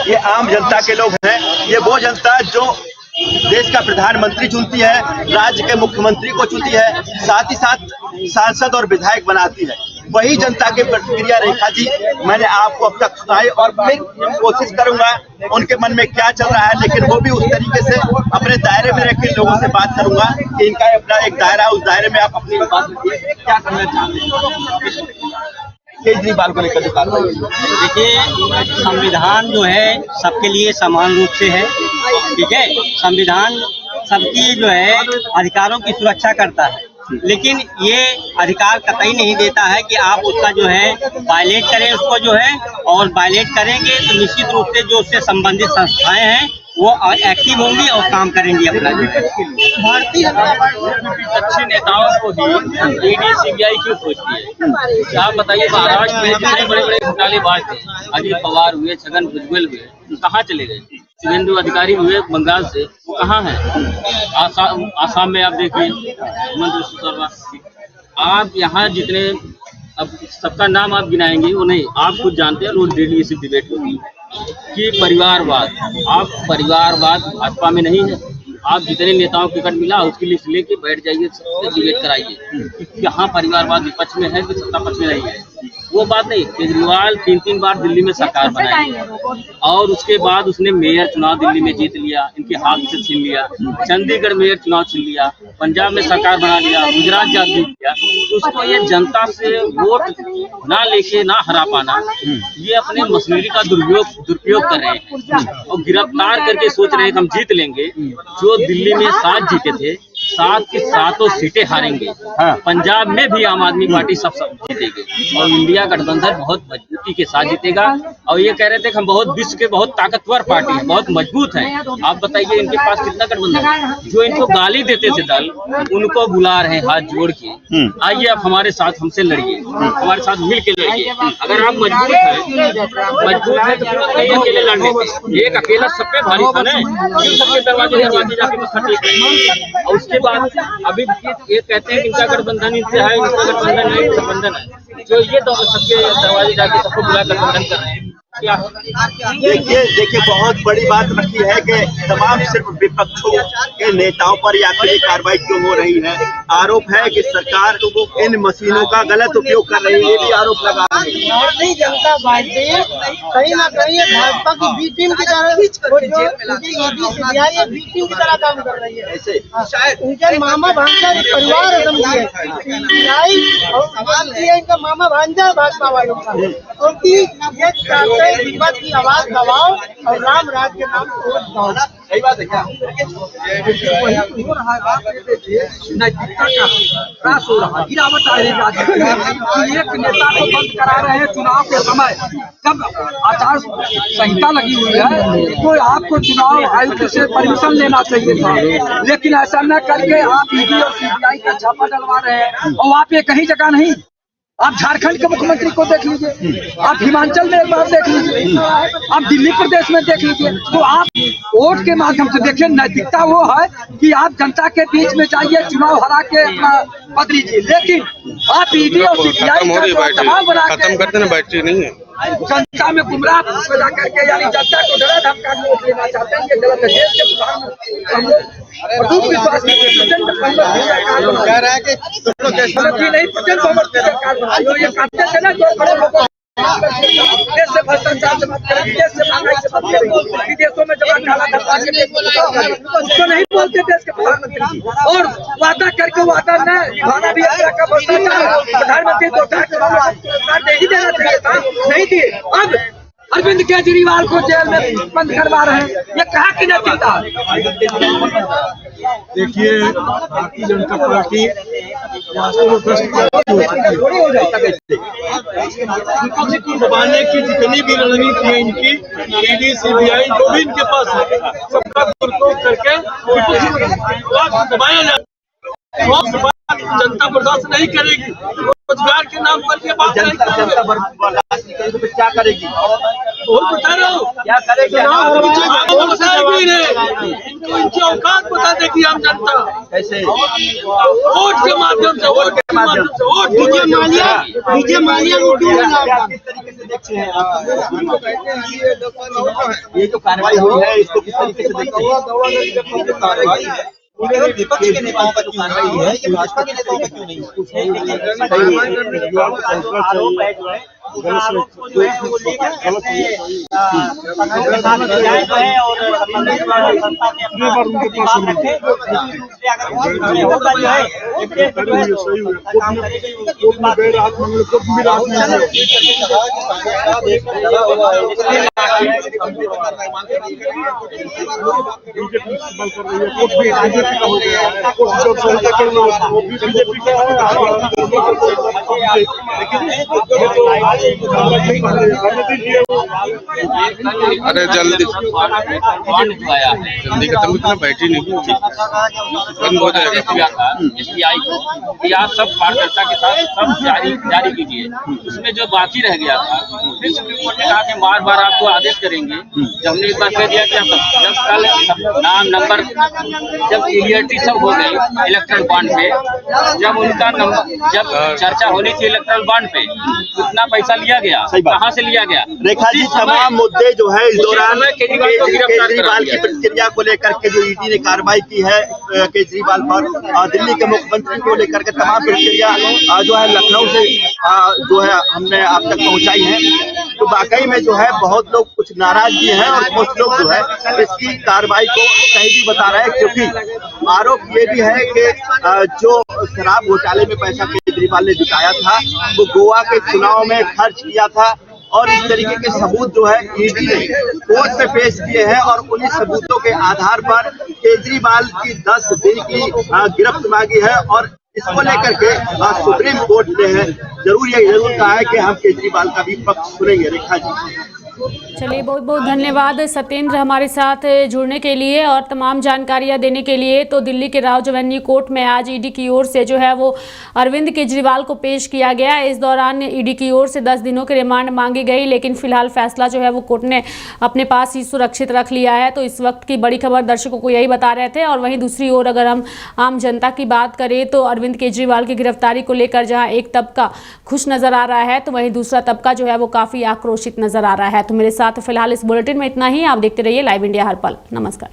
ये आम जनता के लोग हैं। ये वो जनता जो देश का प्रधानमंत्री चुनती है, राज्य के मुख्यमंत्री को चुनती है, साथ ही साथ सांसद और विधायक बनाती है, वही जनता की प्रतिक्रिया रेखा जी मैंने आपको अब तक सुनाई। और मैं कोशिश करूंगा उनके मन में क्या चल रहा है, लेकिन वो भी उस तरीके से अपने दायरे में रह के लोगों से बात करूंगा कि इनका अपना एक दायरा, उस दायरे में आप अपनी बात रखिए, क्या करना चाहते हैं केजरीवाल को लेकर जो कार्रवाई। देखिए, संविधान जो है सबके लिए समान रूप से है, ठीक है। संविधान सबकी जो है अधिकारों की सुरक्षा करता है, लेकिन ये अधिकार कतई नहीं देता है कि आप उसका जो है वायलेट करें उसको जो है, और वायलेट करेंगे तो निश्चित रूप से जो उससे संबंधित संस्थाएं हैं वो एक्टिव होंगी और काम करेंगी अपना भारतीय जनता पार्टी अच्छे नेताओं को ही ईडी सीबीआई क्यों खोजती है? आप बताइए, महाराष्ट्र में कितने बड़े बड़े घोटालेबाज थे, अजित पवार हुए, छगन भुजबल हुए, कहाँ चले गए? शुभेंदु अधिकारी हुए बंगाल से, वो कहाँ हैं? आसाम में आप देखिए हेमंत शर्मा। आप यहाँ जितने अब सबका नाम आप गिनाएंगे वो नहीं, आप खुद जानते हैं, रोज डेली इसी डिबेट होती है कि परिवारवाद। आप परिवारवाद भाजपा में नहीं है। आप जितने नेताओं को टिकट मिला उसकी लिस्ट लेके बैठ जाइए, सबसे डिबेट कराइए। यहाँ परिवारवाद विपक्ष में है कि सत्ता पक्ष में नहीं है, वो बात नहीं। केजरीवाल 3 बार दिल्ली में सरकार बनाई और उसके बाद उसने मेयर चुनाव दिल्ली में जीत लिया, इनके हाथ से छीन लिया। चंडीगढ़ मेयर चुनाव छीन लिया, पंजाब में सरकार बना लिया, गुजरात जीत लिया। उसको ये जनता से वोट ना लेके ना हरा पाना, ये अपने मशीनरी का दुरुपयोग कर रहे हैं और गिरफ्तार करके सोच रहे हैं कि हम जीत लेंगे। जो दिल्ली में 7 जीते थे, 7 की 7 सीटें हारेंगे। पंजाब में भी आम आदमी पार्टी सब जीतेगी और इंडिया गठबंधन बहुत मजबूती के साथ जीतेगा। और ये कह रहे थे कि हम बहुत विश्व के बहुत ताकतवर पार्टी है, बहुत मजबूत है। आप बताइए इनके पास कितना गठबंधन है? जो इनको गाली देते थे दल, उनको बुला रहे हैं हाथ जोड़ के, आइए आप हमारे साथ हमसे लड़िए, हमारे साथ मिल के लड़िए। अगर आप मजबूत है तो क्यों नहीं अकेले लड़ने? एक अकेला सब पे भारी था ना, क्यों सबके दरवाजे जाके मत्था टेक रहे हैं? और उसके बाद अभी ये कहते हैं कि इनका गठबंधन इनसे है, इनका गठबंधन है, गठबंधन है। जो ये तो सबके दरवाजे जाके सबको बुला गठबंधन कर रहे हैं। देखिए बहुत बड़ी बात रखी है कि तमाम सिर्फ विपक्षों के नेताओं पर ये आखिर कार्रवाई क्यों हो रही है। आरोप है कि सरकार इन मशीनों का गलत उपयोग कर रही है, ये भी आरोप लगा रही है। भारतीय जनता पार्टी कहीं ना कहीं भाजपा की बी टीम की तरह, सीबीआई बी टीम की तरह काम कर रही है। ऐसे उनके मामा भांजा परिवार समझिए, सीबीआई और इनका मामा भांजा भाजपा वालों का, क्योंकि ये चाहते हैं विपक्ष की आवाज दबाओ और राम राज के नाम को। सही बात है क्या? हो रहा है, आप ये देखिए नैतिकता का ह्रास हो रहा है, गिरावट आ रही है। एक नेता को बंद करा रहे हैं चुनाव के समय, जब आचार संहिता लगी हुई है तो आपको चुनाव आयुक्त से परमिशन लेना चाहिए था, लेकिन ऐसा न करके आप ईडी और सीबीआई का छापा डलवा रहे हैं। और वहाँ पे कहीं जगह नहीं, आप झारखंड के मुख्यमंत्री को देख लीजिए, आप हिमाचल में एक बार देख लीजिए, आप दिल्ली प्रदेश में देख लीजिए। तो आप वोट के माध्यम से देखिए, नैतिकता वो है कि आप जनता के बीच में जाइए, चुनाव हरा के अपना पद लीजिए, लेकिन आप ईडी और सीबीआई का दबाव बना के नहीं है, जनता में गुमराह पैदा करके, यानी जनता को डरा धमका वोट लेना चाहते हैं। ये गलत है। देश के विश्वास कह रहा है कि नहीं प्रचंड बहुमत की सरकार बनाई हो। ये कहते थे ना, जो बड़े लोग देश से भ्रष्टाचार से मत करें, देश से महंगाई से मत करें, विदेशों में जब काला धन उसको नहीं बोलते देश के प्रधानमंत्री। और वादा करके वादा न निभाना भी एक तरह का भ्रष्टाचार। प्रधानमंत्री 2 नहीं देना चाहिए था, नहीं दिए। अब अरविंद केजरीवाल को जेल में बंद करवा रहे हैं, ये कहाँ की नैतिकता? देखिए, भारतीय जनता पार्टी दबाने की जितनी भी रणनीति है इनकी, ईडी सीबीआई जो भी इनके पास है, सबका दुरुपयोग करके दबाया जाए। जनता बर्दाश्त नहीं करेगी। रोजगार के नाम पर ये बात नहीं करेगी। जनता बर्दाश्त नहीं करेगी तो क्या करेगी? और बता रहा हूँ क्या करेगी? इनकी औकात बता देगी आम जनता कैसे? वोट के माध्यम से, वोट के माध्यम से, वोट डीजे मालिया को क्यों किस तरीके से देखते हैं ये जो कार्रवाई हुई है, इसको किस तरीके से देखते हैं? विपक्ष के नेताओं का क्यों कार्रवाई है, ये भाजपा के नेताओं का क्यों नहीं? आरोप है जो है आरोप जो है वो लेकर और होंगे, लेकिन ये तो अरे जल्दी खत्म इतना बैठी नहीं बंद हो जाएगा। SBI को कि आप सब पारदर्शिता के साथ सब जारी कीजिए। उसमें जो बाकी रह गया था फिर सुप्रीम कोर्ट ने कहा कि बार बार आपको आदेश करेंगे। जब हमने एक बार कह दिया कि जब कल नाम नंबर जब क्लियरिटी सब हो गई इलेक्ट्रल बॉन्ड पे, जब उनका नंबर जब चर्चा होनी थी इलेक्ट्रल बॉन्ड पे, कितना पैसा लिया गया, कहाँ से लिया गया, रेखा जी तमाम मुद्दे जो है इस दौरान केजरीवाल की प्रतिक्रिया को लेकर के जो ईडी ने कार्रवाई की है केजरीवाल पर, दिल्ली के मुख्यमंत्री को लेकर के तमाम प्रतिक्रिया जो है लखनऊ से जो है हमने आप तक पहुंचाई है। तो वाकई में जो है बहुत लोग कुछ नाराज भी हैं और कुछ लोग जो है इसकी कार्रवाई को सही भी बता रहे हैं, क्योंकि आरोप ये भी है कि जो शराब घोटाले में पैसा केजरीवाल ने जुटाया था वो गोवा के चुनाव में खर्च किया था, और इस तरीके के सबूत जो है ईडी ने कोर्ट में पेश किए हैं और उन्हीं सबूतों के आधार पर केजरीवाल की 10 दिन की गिरफ्त मांगी है। और इसको लेकर के सुप्रीम कोर्ट ने जरूर कहा है कि हम केजरीवाल का भी पक्ष सुनेंगे। रेखा जी चलिए, बहुत बहुत धन्यवाद सत्येंद्र हमारे साथ जुड़ने के लिए और तमाम जानकारियां देने के लिए। तो दिल्ली के राउज एवेन्यू कोर्ट में आज ईडी की ओर से जो है वो अरविंद केजरीवाल को पेश किया गया। इस दौरान ईडी की ओर से 10 दिनों की रिमांड मांगी गई, लेकिन फिलहाल फैसला जो है वो कोर्ट ने अपने पास ही सुरक्षित रख लिया है। तो इस वक्त की बड़ी खबर दर्शकों को यही बता रहे थे। और वहीं दूसरी ओर अगर हम आम जनता की बात करें तो अरविंद केजरीवाल की गिरफ्तारी को लेकर जहाँ एक तबका खुश नजर आ रहा है तो वहीं दूसरा तबका जो है वो काफी आक्रोशित नजर आ रहा है। तो मेरे साथ फिलहाल इस बुलेटिन में इतना ही। आप देखते रहिए लाइव इंडिया हर पल। नमस्कार।